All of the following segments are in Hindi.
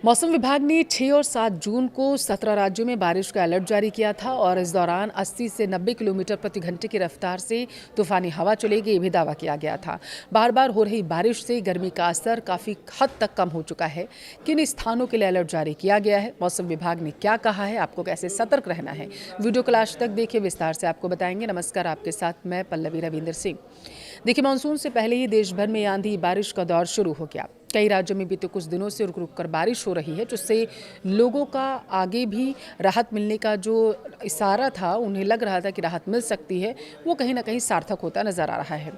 मौसम विभाग ने 6 और 7 जून को 17 राज्यों में बारिश का अलर्ट जारी किया था और इस दौरान 80 से 90 किलोमीटर प्रति घंटे की रफ्तार से तूफानी हवा चलेगी, ये भी दावा किया गया था। बार बार हो रही बारिश से गर्मी का असर काफ़ी हद तक कम हो चुका है। किन स्थानों के लिए अलर्ट जारी किया गया है, मौसम विभाग ने क्या कहा है, आपको कैसे सतर्क रहना है, वीडियो को लास्ट तक देखिए, विस्तार से आपको बताएंगे। नमस्कार, आपके साथ मैं पल्लवी रविंदर सिंह। देखिए, मानसून से पहले ही देश भर में आंधी बारिश का दौर शुरू हो गया। कई राज्यों में बीते कुछ दिनों से रुक रुक कर बारिश हो रही है, जिससे लोगों का आगे भी राहत मिलने का जो इशारा था, उन्हें लग रहा था कि राहत मिल सकती है, वो कहीं ना कहीं सार्थक होता नजर आ रहा है।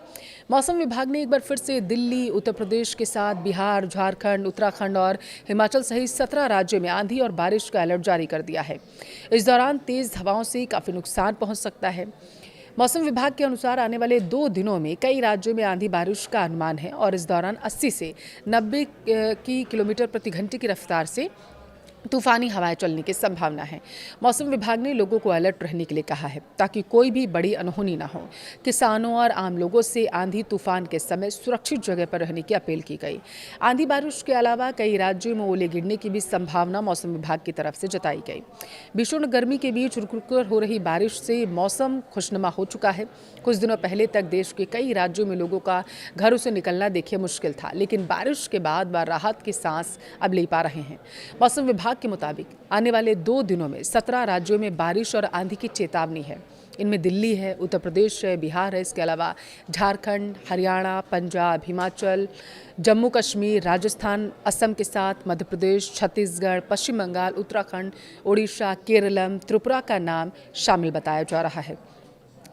मौसम विभाग ने एक बार फिर से दिल्ली, उत्तर प्रदेश के साथ बिहार, झारखंड, उत्तराखंड और हिमाचल सहित 17 राज्यों में आंधी और बारिश का अलर्ट जारी कर दिया है। इस दौरान तेज हवाओं से काफ़ी नुकसान पहुंच सकता है। मौसम विभाग के अनुसार आने वाले 2 दिनों में कई राज्यों में आंधी बारिश का अनुमान है और इस दौरान 80 से 90 किलोमीटर प्रति घंटे की रफ्तार से तूफानी हवाएं चलने की संभावना है। मौसम विभाग ने लोगों को अलर्ट रहने के लिए कहा है ताकि कोई भी बड़ी अनहोनी ना हो। किसानों और आम लोगों से आंधी तूफान के समय सुरक्षित जगह पर रहने की अपील की गई। आंधी बारिश के अलावा कई राज्यों में ओले गिरने की भी संभावना मौसम विभाग की तरफ से जताई गई। भीषण गर्मी के बीच रुक रुक कर हो रही बारिश से मौसम खुशनुमा हो चुका है। कुछ दिनों पहले तक देश के कई राज्यों में लोगों का घरों से निकलना देखिए मुश्किल था, लेकिन बारिश के बाद वह राहत की सांस अब ले पा रहे हैं। मौसम विभाग के मुताबिक आने वाले 2 दिनों में 17 राज्यों में बारिश और आंधी की चेतावनी है। इनमें दिल्ली है, उत्तर प्रदेश है, बिहार है, इसके अलावा झारखंड, हरियाणा, पंजाब, हिमाचल, जम्मू कश्मीर, राजस्थान, असम के साथ मध्य प्रदेश, छत्तीसगढ़, पश्चिम बंगाल, उत्तराखंड, उड़ीसा, केरलम, त्रिपुरा का नाम शामिल बताया जा रहा है।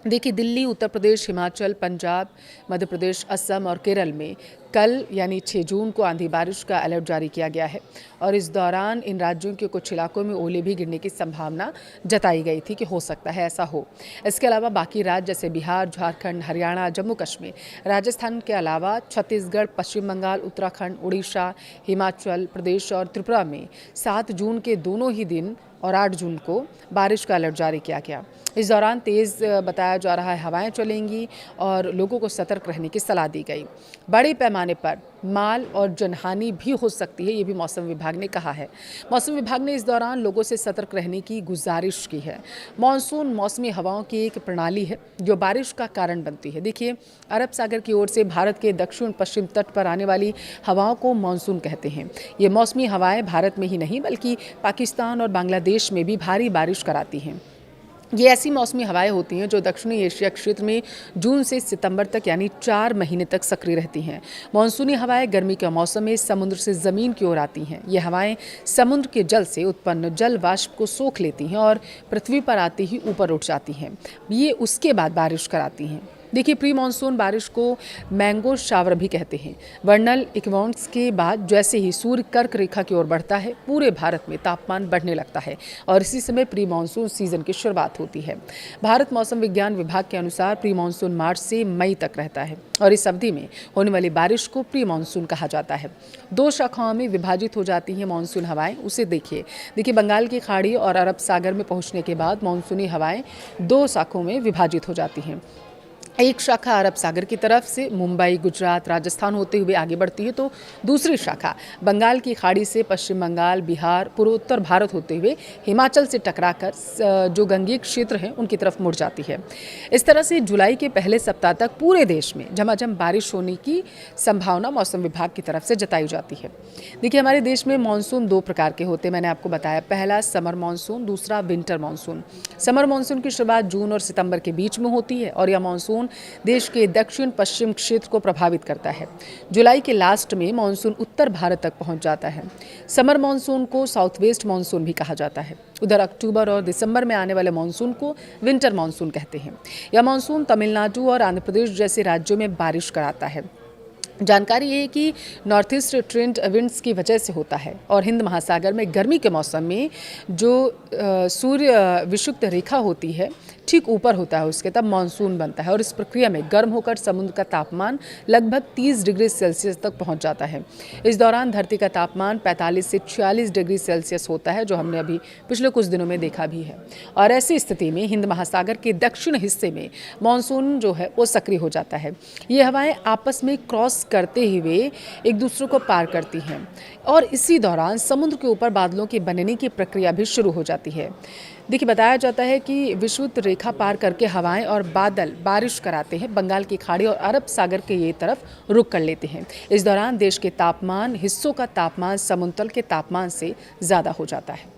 देखिए, दिल्ली, उत्तर प्रदेश, हिमाचल, पंजाब, मध्य प्रदेश, असम और केरल में कल यानी 6 जून को आंधी बारिश का अलर्ट जारी किया गया है और इस दौरान इन राज्यों के कुछ इलाकों में ओले भी गिरने की संभावना जताई गई थी कि हो सकता है ऐसा हो। इसके अलावा बाकी राज्य जैसे बिहार, झारखंड, हरियाणा, जम्मू कश्मीर, राजस्थान के अलावा छत्तीसगढ़, पश्चिम बंगाल, उत्तराखंड, उड़ीसा, हिमाचल प्रदेश और त्रिपुरा में 7 जून के दोनों ही दिन और 8 जून को बारिश का अलर्ट जारी किया गया। इस दौरान तेज़ बताया जा रहा है हवाएं चलेंगी और लोगों को सतर्क रहने की सलाह दी गई। बड़े पैमाने पर माल और जनहानि भी हो सकती है, ये भी मौसम विभाग ने कहा है। मौसम विभाग ने इस दौरान लोगों से सतर्क रहने की गुजारिश की है। मानसून मौसमी हवाओं की एक प्रणाली है जो बारिश का कारण बनती है। देखिए, अरब सागर की ओर से भारत के दक्षिण पश्चिम तट पर आने वाली हवाओं को मानसून कहते हैं। ये मौसमी हवाएं भारत में ही नहीं बल्कि पाकिस्तान और बांग्लादेश में भी भारी बारिश कराती हैं। ये ऐसी मौसमी हवाएं होती हैं जो दक्षिणी एशिया क्षेत्र में जून से सितंबर तक यानी 4 महीने तक सक्रिय रहती हैं। मानसूनी हवाएं गर्मी के मौसम में समुद्र से ज़मीन की ओर आती हैं। ये हवाएं समुद्र के जल से उत्पन्न जल वाष्प को सोख लेती हैं और पृथ्वी पर आते ही ऊपर उठ जाती हैं। ये उसके बाद बारिश कराती हैं। देखिए, प्री मानसून बारिश को मैंगो शावर भी कहते हैं। वर्नल इक्वेनॉक्स के बाद जैसे ही सूर्य कर्क रेखा की ओर बढ़ता है, पूरे भारत में तापमान बढ़ने लगता है और इसी समय प्री मानसून सीजन की शुरुआत होती है। भारत मौसम विज्ञान विभाग के अनुसार प्री मानसून मार्च से मई तक रहता है और इस अवधि में होने वाली बारिश को प्री मानसून कहा जाता है। 2 शाखाओं में विभाजित हो जाती हैं मानसून हवाएं। उसे देखिए, बंगाल की खाड़ी और अरब सागर में पहुंचने के बाद मानसूनी हवाएं 2 शाखाओं में विभाजित हो जाती हैं। एक शाखा अरब सागर की तरफ से मुंबई, गुजरात, राजस्थान होते हुए आगे बढ़ती है, तो दूसरी शाखा बंगाल की खाड़ी से पश्चिम बंगाल, बिहार, पूर्वोत्तर भारत होते हुए हिमाचल से टकराकर जो गंगीय क्षेत्र हैं उनकी तरफ मुड़ जाती है। इस तरह से जुलाई के पहले सप्ताह तक पूरे देश में झमाझम बारिश होने की संभावना मौसम विभाग की तरफ से जताई जाती है। देखिए, हमारे देश में मानसून 2 प्रकार के होते हैं, मैंने आपको बताया। पहला समर मानसून, दूसरा विंटर मानसून। समर मानसून की शुरुआत जून और सितंबर के बीच में होती है और यह मानसून देश के दक्षिण पश्चिम क्षेत्र को प्रभावित करता है। जुलाई के लास्ट में मानसून उत्तर भारत तक पहुंच जाता है। समर मानसून को साउथ वेस्ट मानसून भी कहा जाता है। उधर अक्टूबर और दिसंबर में आने वाले मानसून को विंटर मानसून कहते हैं। यह मानसून तमिलनाडु और आंध्र प्रदेश जैसे राज्यों में बारिश कराता है। जानकारी ये है कि नॉर्थ ईस्ट ट्रेंड विंड्स की वजह से होता है और हिंद महासागर में गर्मी के मौसम में जो सूर्य विषुवत रेखा होती है ठीक ऊपर होता है उसके, तब मानसून बनता है और इस प्रक्रिया में गर्म होकर समुद्र का तापमान लगभग 30 डिग्री सेल्सियस तक पहुंच जाता है। इस दौरान धरती का तापमान 45 से 46 डिग्री सेल्सियस होता है, जो हमने अभी पिछले कुछ दिनों में देखा भी है। और ऐसी स्थिति में हिंद महासागर के दक्षिण हिस्से में मानसून जो है वो सक्रिय हो जाता है। ये हवाएं आपस में क्रॉस करते हुए एक दूसरे को पार करती हैं और इसी दौरान समुद्र के ऊपर बादलों के बनने की प्रक्रिया भी शुरू हो जाती है। देखिए, बताया जाता है कि विषुवत रेखा पार करके हवाएं और बादल बारिश कराते हैं, बंगाल की खाड़ी और अरब सागर के ये तरफ रुख कर लेते हैं। इस दौरान देश के तापमान हिस्सों का तापमान समुद्र तल के तापमान से ज़्यादा हो जाता है।